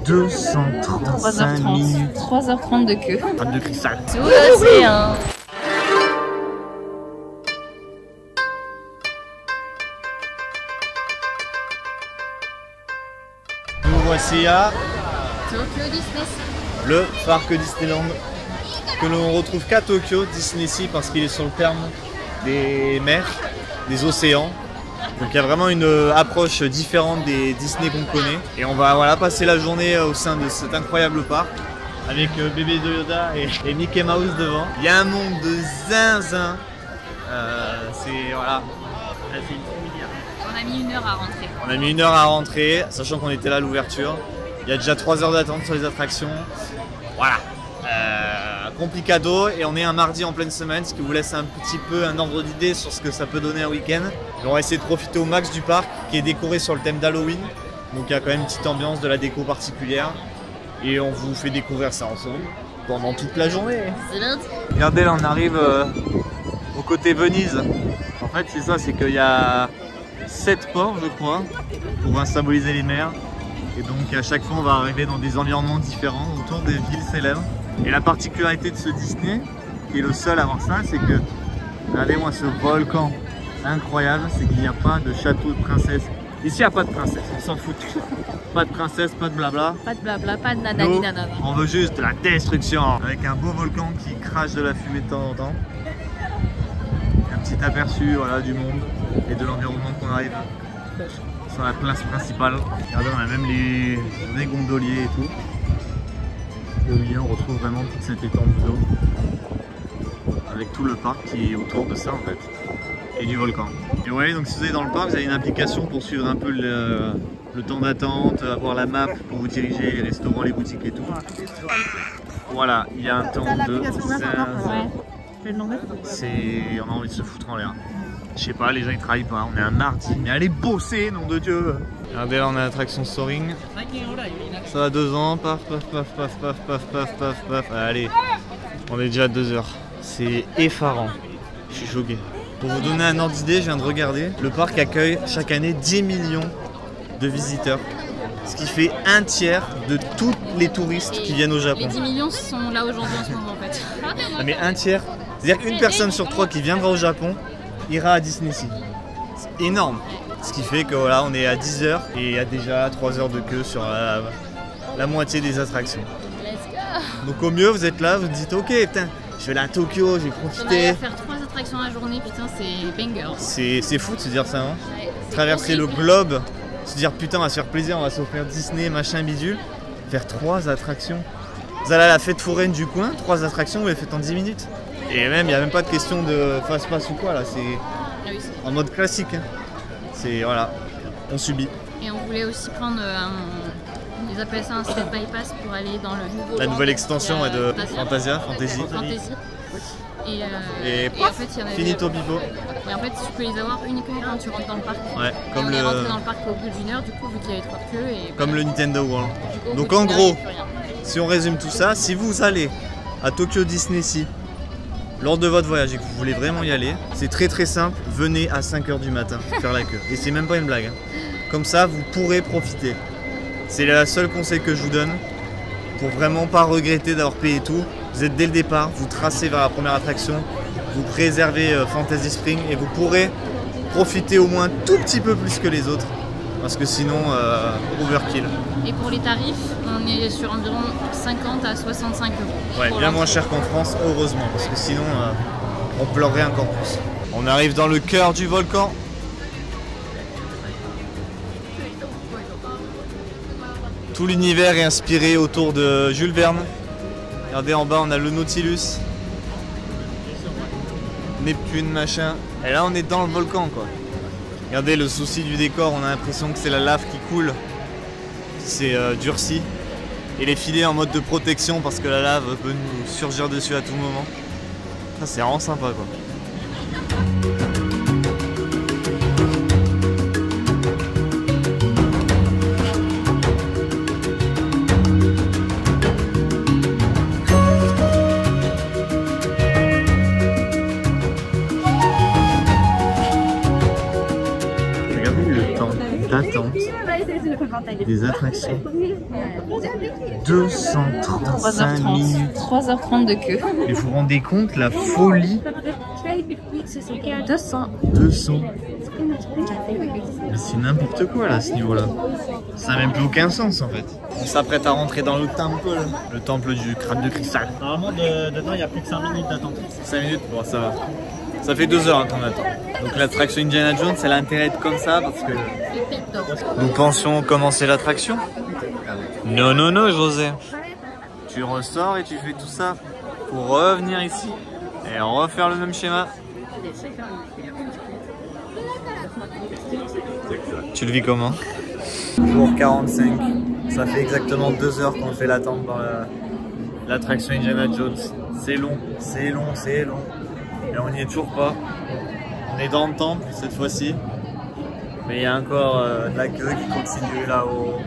235 minutes. 3h30 de queue. Fan de cristal. Sous l'océan. Nous voici à Tokyo Disney. le parc Disneyland que l'on retrouve qu'à Tokyo, Disney Sea, parce qu'il est sur le terme des mers, des océans. Donc il y a vraiment une approche différente des Disney qu'on connaît. Et on va passer la journée au sein de cet incroyable parc avec bébé Yoda et Mickey Mouse devant. Il y a un monde de zinzin. C'est voilà. On a mis 1 heure à rentrer. On a mis 1 heure à rentrer, sachant qu'on était là à l'ouverture. Il y a déjà 3 heures d'attente sur les attractions. Voilà. Complicado, et on est un mardi en pleine semaine, ce qui vous laisse un petit peu un ordre d'idée sur ce que ça peut donner un week-end. On va essayer de profiter au max du parc qui est décoré sur le thème d'Halloween. Donc il y a quand même une petite ambiance, de la déco particulière. Et on vous fait découvrir ça ensemble pendant toute la journée. Regardez, là on arrive au côté Venise. En fait c'est ça, c'est qu'il y a 7 ports je crois, pour symboliser les mers. Et donc à chaque fois on va arriver dans des environnements différents autour des villes célèbres. Et la particularité de ce Disney, qui est le seul à avoir ça, c'est que, regardez-moi ce volcan incroyable, c'est qu'il n'y a pas de château de princesse. Ici il n'y a pas de princesse, on s'en fout. Pas de princesse, pas de blabla. Pas de blabla, pas de nanani nanana. On veut juste de la destruction, avec un beau volcan qui crache de la fumée de temps en temps. Un petit aperçu voilà, du monde et de l'environnement qu'on arrive sur la place principale. Regardez, on a même les gondoliers et tout. Et au milieu, on retrouve vraiment toute cette étendue d'eau avec tout le parc qui est autour de ça en fait, et du volcan. Et ouais, donc si vous allez dans le parc, vous avez une application pour suivre un peu le temps d'attente, avoir la map pour vous diriger, les restaurants, les boutiques et tout. Voilà, il y a un temps de on a envie de se foutre en l'air. Je sais pas, les gens ils travaillent pas, on est un mardi, mais allez bosser, nom de Dieu! Regardez, là on a l'attraction Soaring. Ça va 2 ans, paf, paf, paf, paf, paf, paf, paf, paf, paf. Allez, on est déjà à 2 heures. C'est effarant. Je suis choqué. Pour vous donner un ordre d'idée, je viens de regarder. Le parc accueille chaque année 10 millions de visiteurs. Ce qui fait 1/3 de tous les touristes qui viennent au Japon. Les 10 millions sont là aujourd'hui en ce moment en fait. Ah, mais 1/3, c'est-à-dire qu'une personne sur 3 qui viendra au Japon ira à Disney Sea. C'est énorme. Ce qui fait que voilà, on est à 10 heures et il y a déjà 3 heures de queue sur la moitié des attractions. Donc au mieux, vous êtes là, vous dites ok, putain, je vais aller à Tokyo, je vais profiter. On va faire 3 attractions à la journée, putain, c'est banger. C'est fou de se dire ça, hein. Ouais, Traverser le globe, se dire putain, on va se faire plaisir, on va s'offrir Disney, machin, bidule. Faire 3 attractions. Vous allez à la fête foraine du coin, 3 attractions, vous les faites en 10 minutes. Et même, il n'y a même pas de question de fast-pass ou quoi, là, c'est en mode classique. Hein. C'est voilà, on subit. Et on voulait aussi prendre ils appellent ça un step bypass pour aller dans le nouveau la nouvelle extension de Fantasy. Et en fait, il y en avait finito bipo. Et en fait, tu peux les avoir uniquement quand tu rentres dans le parc. Ouais, comme on est rentré dans le parc au bout d'1 heure, du coup, vu qu'il y avait trop de queue. Et comme le Nintendo World. coup, donc en gros, si on résume tout ça, si vous allez à Tokyo Disney Sea lors de votre voyage et que vous voulez vraiment y aller, c'est très simple, venez à 5 h du matin faire la queue. Et c'est même pas une blague. Hein. Comme ça, vous pourrez profiter. C'est le seul conseil que je vous donne pour vraiment pas regretter d'avoir payé tout. Vous êtes dès le départ, vous tracez vers la première attraction, vous préservez Fantasy Spring et vous pourrez profiter au moins tout petit peu plus que les autres. Parce que sinon, overkill. Et pour les tarifs, on est sur environ 50 à 65 €. Ouais, bien moins cher qu'en France, heureusement, parce que sinon, on pleurerait encore plus. On arrive dans le cœur du volcan. Tout l'univers est inspiré autour de Jules Verne. Regardez en bas, on a le Nautilus, Neptune, machin. Et là, on est dans le volcan, quoi. Regardez le souci du décor, on a l'impression que c'est la lave qui coule, qui s'est durcie. Et les filets en mode de protection parce que la lave peut nous surgir dessus à tout moment. Ça, c'est vraiment sympa, quoi. des attractions. 235 minutes. 3h30 de queue. Et vous vous rendez compte la folie? 200. 200. Mais c'est n'importe quoi là à ce niveau-là. Ça n'a même plus aucun sens en fait. On s'apprête à rentrer dans le temple du crâne de cristal. Normalement, dedans, il y a plus de 5 minutes d'attente. 5 minutes? Bon, ça va. Ça fait 2 heures qu'on attend. Donc l'attraction Indiana Jones, elle a intérêt d'être comme ça parce que nous pensions commencer l'attraction. Non, non, non, José. Tu ressors et tu fais tout ça pour revenir ici et refaire le même schéma. Tu le vis comment? Jour 45. Ça fait exactement 2 heures qu'on fait l'attente dans l'attraction Indiana Jones. C'est long, c'est long, c'est long. Et on n'y est toujours pas. On est dans le temple cette fois-ci. Mais il y a encore de la queue qui continue là-haut.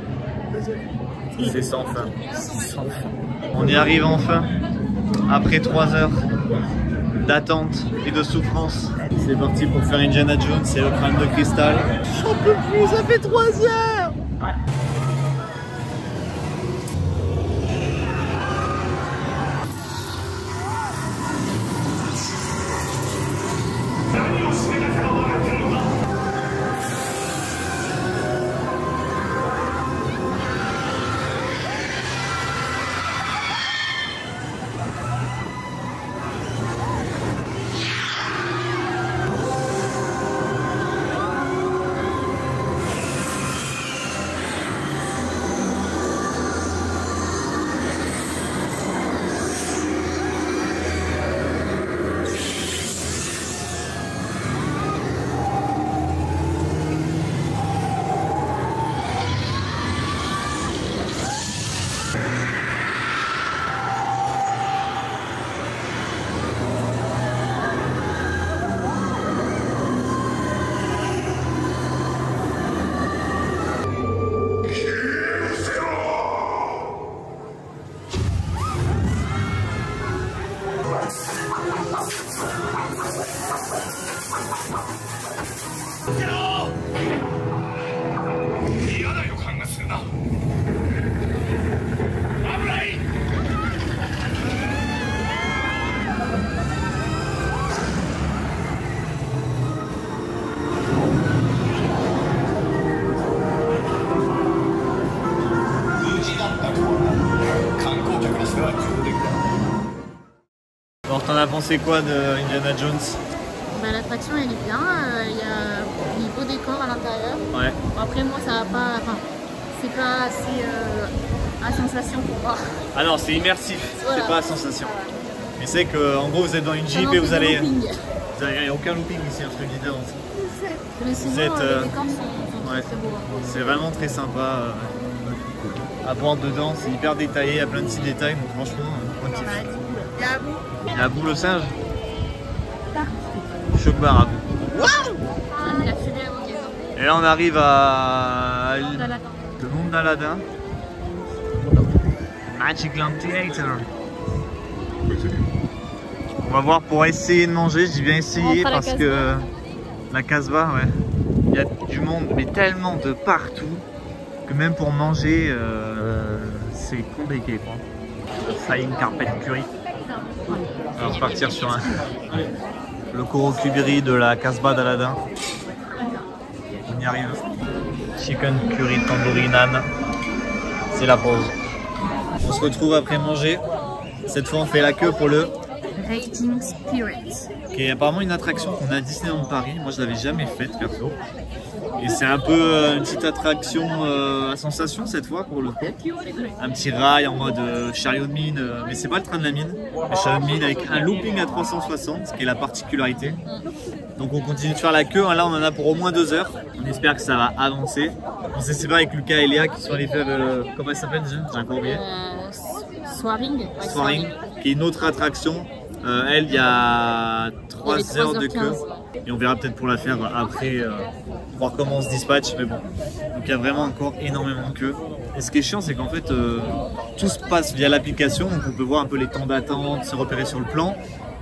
C'est sans fin. Sans fin. On y arrive enfin. Après 3 heures d'attente et de souffrance. C'est parti pour faire Indiana Jones et le crâne de cristal. J'en peux plus, ça fait 3 heures. Alors t'en as pensé quoi de Indiana Jones? Bah, l'attraction elle est bien, il y a des beaux décors à l'intérieur. Ouais. Bon, après moi ça va pas, enfin c'est pas assez à sensation pour moi. Ah non, c'est immersif, Voilà. c'est pas à sensation. Mais c'est que en gros vous êtes dans une Jeep et vous allez... Il n'y a aucun looping ici, je te le dis d'avance. Mais sinon Vous êtes, les décors sont ouais. très beaux. C'est vraiment très sympa. À voir dedans, c'est hyper détaillé, il y a plein de petits détails, donc franchement, on kiffe. Il y a Abou le singe. Choc bar Abou. Il a filé à l'occasion. Et là on arrive à D'Aladin. le monde d'Aladin. Magic Lamp Theater. On va voir pour essayer de manger, je dis bien essayer parce que la Casbah, ouais. Il y a du monde, mais tellement de partout que même pour manger, c'est compliqué quoi. Flying Carpet Curry. On va repartir sur le Korokubiri de la Casbah d'Aladin. On y arrive. Chicken Curry Tandoori Naan. C'est la pause. On se retrouve après manger. Cette fois on fait la queue pour le Raging Spirits. qui est apparemment une attraction qu'on a à Disneyland Paris. Moi je l'avais jamais faite perso. Et c'est un peu une petite attraction à sensation cette fois pour le coup. Un petit rail en mode chariot de mine, mais c'est pas le train de la mine. Le chariot de mine avec un looping à 360, ce qui est la particularité. Donc on continue de faire la queue, là on en a pour au moins 2 heures. On espère que ça va avancer. On s'est séparé avec Lucas et Léa qui sont allés faire, comment elle s'appelle déjà? J'ai encore oublié. Soaring. Ouais, Soaring, qui est une autre attraction. Elle, il y a 3 heures de queue. Et on verra peut-être pour la faire après, voir comment on se dispatche. Mais bon, donc il y a vraiment encore énormément de queue. Et ce qui est chiant, c'est qu'en fait, tout se passe via l'application. Donc on peut voir un peu les temps d'attente, se repérer sur le plan.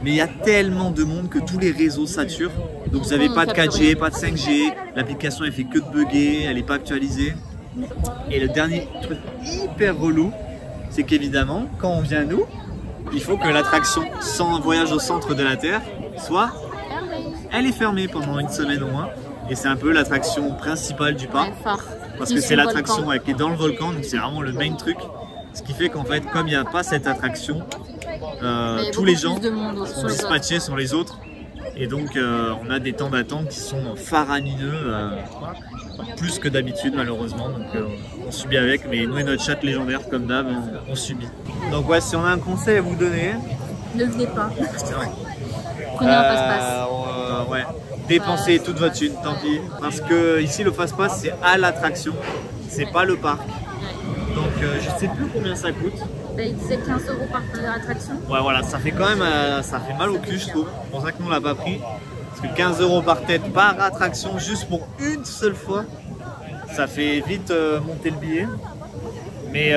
Mais il y a tellement de monde que tous les réseaux saturent. Donc vous n'avez pas de 4G, pas de 5G. L'application, elle fait que de bugger, elle n'est pas actualisée. Et le dernier truc hyper relou, c'est qu'évidemment, quand on vient nous, il faut que l'attraction sans voyage au centre de la Terre soit... Elle est fermée pendant une semaine au moins. Et c'est un peu l'attraction principale du parc. Parce que c'est l'attraction qui est dans le volcan, donc c'est vraiment le main truc. Ce qui fait qu'en fait, comme il n'y a pas cette attraction, tous les gens sont dispatchés sur les autres. Et donc on a des temps d'attente qui sont faramineux, plus que d'habitude malheureusement. Donc on subit avec, mais nous et notre chat légendaire comme d'hab, on subit. Donc ouais, si on a un conseil à vous donner... Ne venez pas. C'est vrai. Prenez un fast-pass. Ouais. Dépensez toute votre thune, tant pis. Parce que ici le fast-pass c'est à l'attraction, c'est pas le parc. Donc je sais plus combien ça coûte. Il disait 15 € par attraction. Ouais voilà, ça fait quand même ça fait mal au cul je trouve. C'est pour ça que nous on l'a pas pris. Parce que 15 € par tête par attraction juste pour une seule fois, ça fait vite monter le billet. Mais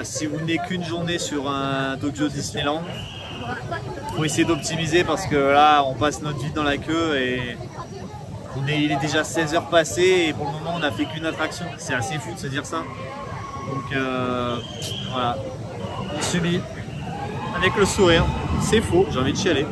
si vous n'avez qu'une journée sur un Tokyo Disneyland, faut essayer d'optimiser parce que là on passe notre vie dans la queue et il est déjà 16 h passées et pour le moment on n'a fait qu'une attraction. C'est assez fou de se dire ça. Donc voilà, on subit avec le sourire. C'est faux, j'ai envie de chialer.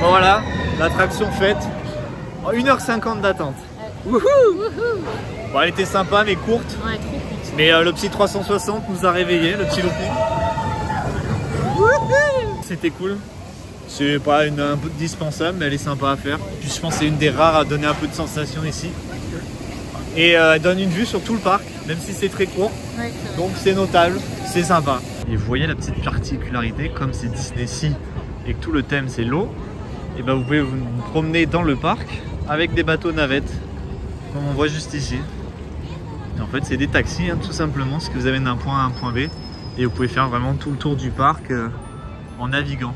Bon voilà, l'attraction faite en 1 h 50 d'attente. Wouhou! Bon, elle était sympa mais courte. Ouais, trop courte. Mais le petit 360 nous a réveillés, le petit looping. C'était cool. C'est pas un peu dispensable mais elle est sympa à faire. Puis je pense que c'est une des rares à donner un peu de sensation ici. Et elle donne une vue sur tout le parc, même si c'est très court. Ouais, donc c'est notable, c'est sympa. Et vous voyez la petite particularité, comme c'est Disney Sea et que tout le thème c'est l'eau, et ben vous pouvez vous promener dans le parc avec des bateaux navettes, comme on voit juste ici. Et en fait c'est des taxis hein, tout simplement, ce que vous avez d'un point A à un point B. Et vous pouvez faire vraiment tout le tour du parc en naviguant.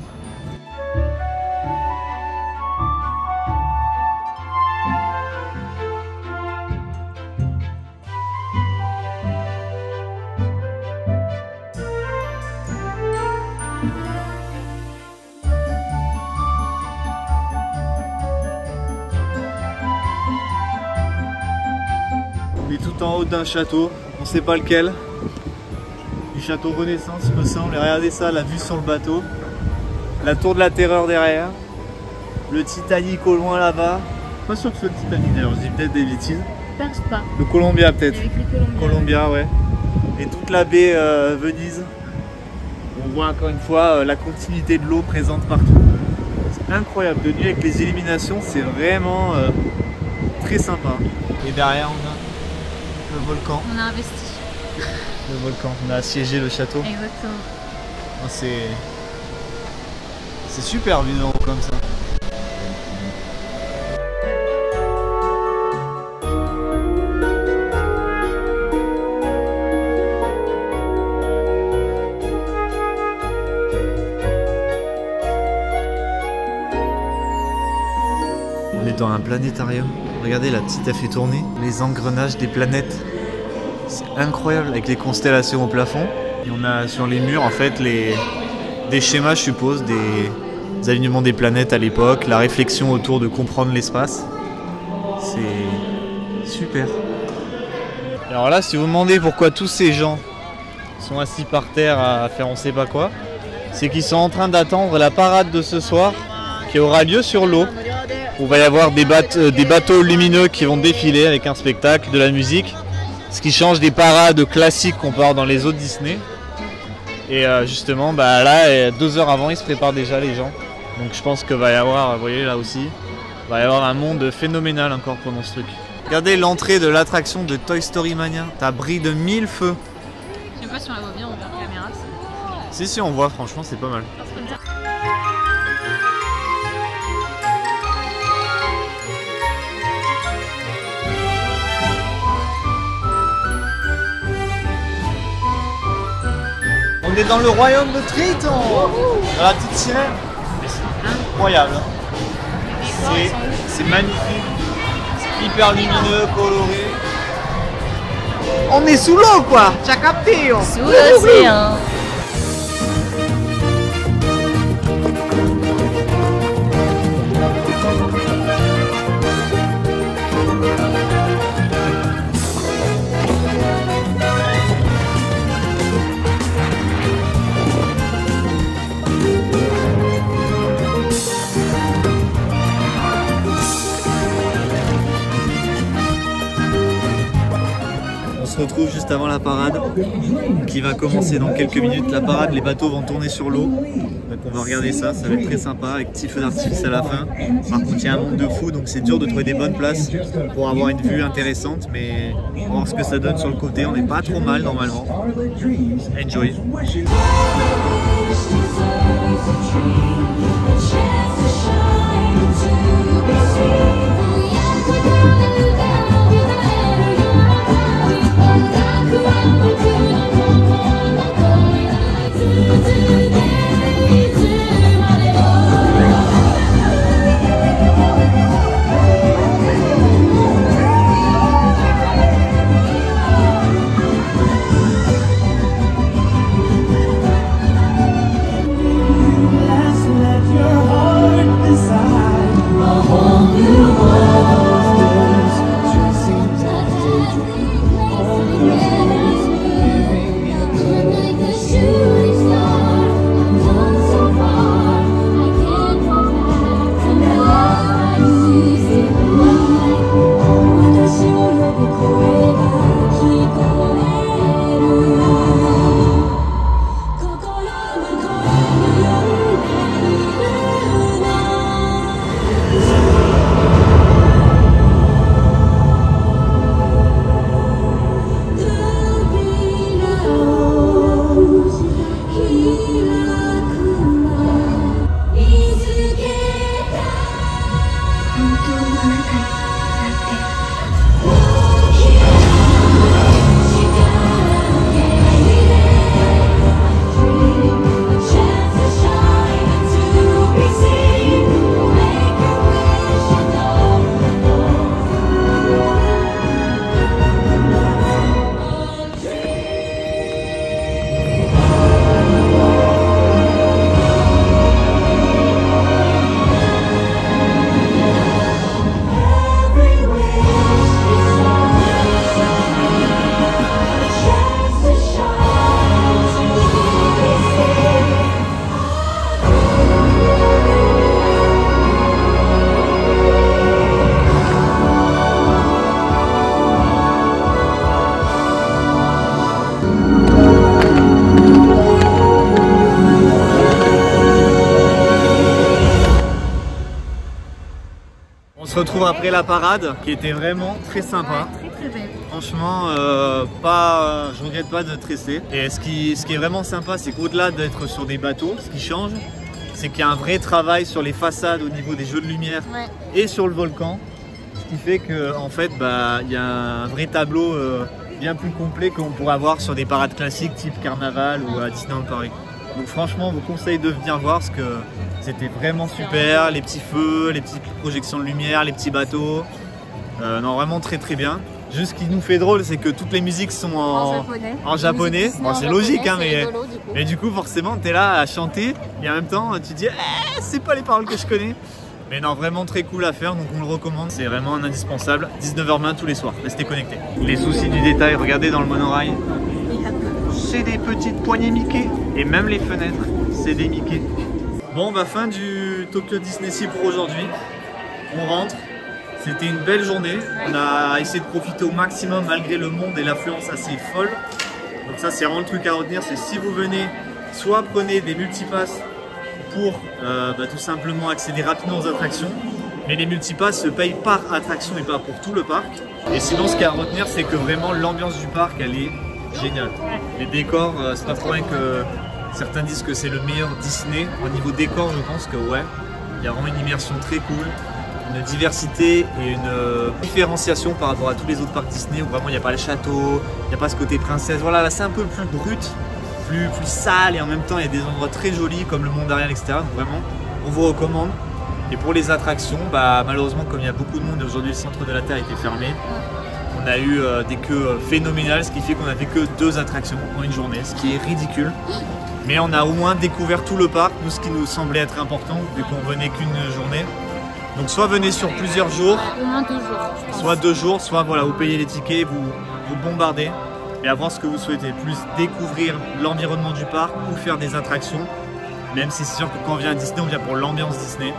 On est tout en haut d'un château, on ne sait pas lequel. Du château Renaissance me semble, et regardez ça, la vue sur le bateau. La tour de la Terreur derrière. Le Titanic au loin là-bas. Pas sûr que ce soit le Titanic d'ailleurs, je dis peut-être des bêtises. Perce pas. Le Columbia peut-être. Avec les Columbia ouais. Et toute la baie Venise. On voit encore une fois la continuité de l'eau présente partout. C'est incroyable, de nuit avec les illuminations, c'est vraiment très sympa. Et derrière on a le volcan. On a investi. Le volcan, on a assiégé le château. Exactement. C'est super vivant comme ça. On est dans un planétarium. Regardez, la petite a fait tourner les engrenages des planètes. C'est incroyable avec les constellations au plafond. Et on a sur les murs en fait des schémas, je suppose, des alignements des planètes à l'époque, la réflexion autour de comprendre l'espace. C'est super. Alors là, si vous vous demandez pourquoi tous ces gens sont assis par terre à faire on sait pas quoi, c'est qu'ils sont en train d'attendre la parade de ce soir qui aura lieu sur l'eau. Où il va y avoir des bateaux lumineux qui vont défiler avec un spectacle, de la musique. Ce qui change des parades classiques qu'on peut avoir dans les autres Disney. Et justement, bah là, 2 heures avant, ils se préparent déjà les gens. Donc je pense qu'il va y avoir, vous voyez là aussi, il va y avoir un monde phénoménal encore pendant ce truc. Regardez l'entrée de l'attraction de Toy Story Mania. T'as brille de 1000 feux. Je sais pas si on la voit bien, on voit la caméra. Si, on voit, franchement, c'est pas mal. On est dans le royaume de Triton, dans la petite sirène. C'est incroyable. C'est magnifique, c'est hyper lumineux, coloré. On est sous l'eau quoi, t'as capté? Sous l'océan. On se retrouve juste avant la parade qui va commencer dans quelques minutes. La parade, les bateaux vont tourner sur l'eau. Donc on va regarder ça, ça va être très sympa avec petit feu d'artifice à la fin. Par contre il y a un monde de fou donc c'est dur de trouver des bonnes places pour avoir une vue intéressante, mais on va voir ce que ça donne sur le côté. On n'est pas trop mal normalement. Enjoy. On se retrouve après la parade qui était vraiment très sympa. Ouais, très belle. Franchement, je regrette pas de tresser. Et ce qui est vraiment sympa, c'est qu'au-delà d'être sur des bateaux, ce qui change, c'est qu'il y a un vrai travail sur les façades au niveau des jeux de lumière et sur le volcan. Ce qui fait qu'en fait, il y a un vrai tableau bien plus complet qu'on pourrait avoir sur des parades classiques type Carnaval ou à Disneyland Paris. Donc franchement, je vous conseille de venir voir parce que c'était vraiment super. Les petits feux, les petites projections de lumière, les petits bateaux. Non, vraiment très très bien. Juste ce qui nous fait drôle, c'est que toutes les musiques sont en japonais. Bon, c'est logique, hein, mais du coup, forcément, tu es là à chanter et en même temps, tu te dis, c'est pas les paroles que je connais. Mais non, vraiment très cool à faire, donc on le recommande. C'est vraiment un indispensable. 19h20 tous les soirs, restez connectés. Les soucis du détail, regardez dans le monorail. C'est des petites poignées Mickey. Et même les fenêtres, c'est des Mickey. Bon, fin du Tokyo Disney Sea pour aujourd'hui. On rentre. C'était une belle journée. On a essayé de profiter au maximum malgré le monde et l'affluence assez folle. Donc ça, c'est vraiment le truc à retenir, c'est si vous venez, soit prenez des multipasses pour tout simplement accéder rapidement aux attractions. Mais les multipasses se payent par attraction et pas pour tout le parc. Et sinon, ce qu'il y a à retenir, c'est que vraiment l'ambiance du parc, elle est géniale. Les décors, c'est pas pour rien que certains disent que c'est le meilleur Disney. Au niveau décor, je pense que ouais, il y a vraiment une immersion très cool, une diversité et une différenciation par rapport à tous les autres parcs Disney où vraiment il n'y a pas le château, il n'y a pas ce côté princesse. Voilà, là c'est un peu plus brut, plus sale et en même temps il y a des endroits très jolis comme le Mont d'Ariel, etc. Donc vraiment, on vous recommande. Et pour les attractions, malheureusement comme il y a beaucoup de monde aujourd'hui, le centre de la Terre était fermé. On a eu des queues phénoménales, ce qui fait qu'on a fait que 2 attractions en une journée, ce qui est ridicule. Mais on a au moins découvert tout le parc, nous ce qui nous semblait être important vu qu'on venait qu'une journée. Donc soit venez sur plusieurs jours, Au moins 2 jours. Je pense. soit 2 jours, soit voilà, vous payez les tickets, vous bombardez et à voir ce que vous souhaitez. Plus découvrir l'environnement du parc ou faire des attractions. Même si c'est sûr que quand on vient à Disney, on vient pour l'ambiance Disney.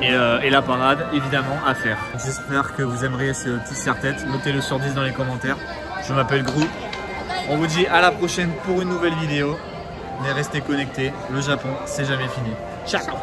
Et la parade, évidemment, à faire. J'espère que vous aimerez ce petit serre-tête. Notez-le sur 10 dans les commentaires. Je m'appelle Grou. On vous dit à la prochaine pour une nouvelle vidéo. Mais restez connectés, le Japon, c'est jamais fini. Ciao!